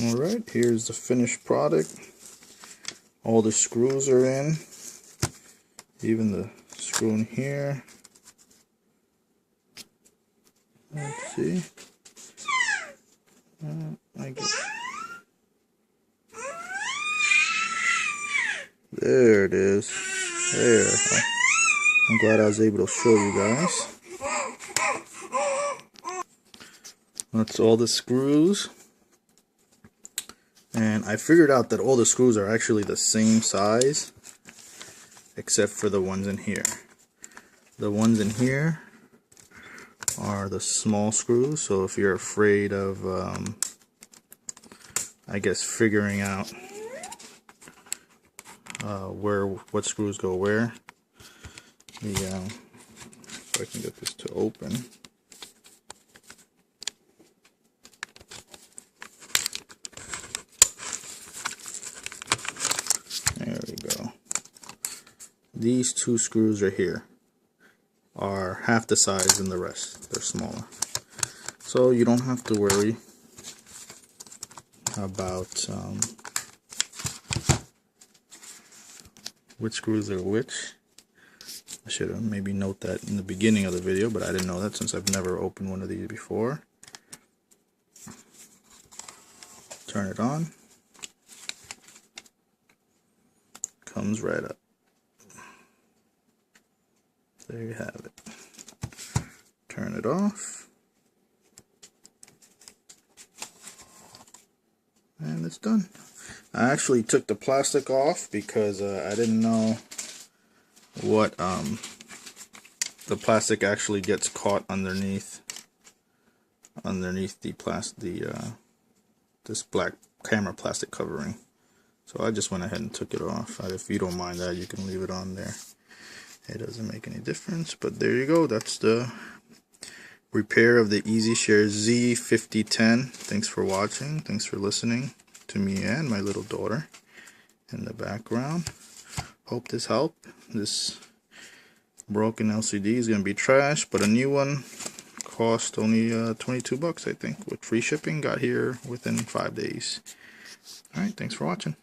Alright, here's the finished product. All the screws are in. Even the screw in here. Let's see. I guess. There it is. There. I'm glad I was able to show you guys. That's all the screws. And I figured out that all the screws are actually the same size, except for the ones in here. The ones in here are the small screws, so if you're afraid of, I guess, figuring out what screws go where, if I can get this to open. There we go. These two screws right here are half the size than the rest. They're smaller. So you don't have to worry about which screws are which. I should have maybe note that in the beginning of the video, but I didn't know that since I've never opened one of these before. Turn it on. Comes right up. There you have it. Turn it off. And it's done. I actually took the plastic off because I didn't know what the plastic actually gets caught underneath this black camera plastic covering. So I just went ahead and took it off. If you don't mind that, you can leave it on there. It doesn't make any difference, but there you go. That's the repair of the easyshare Z5010. Thanks for watching. Thanks for listening to me and my little daughter in the background. Hope this helped. This broken LCD is going to be trash, but a new one cost only 22 bucks, I think, with free shipping. Got here within 5 days. Alright, thanks for watching.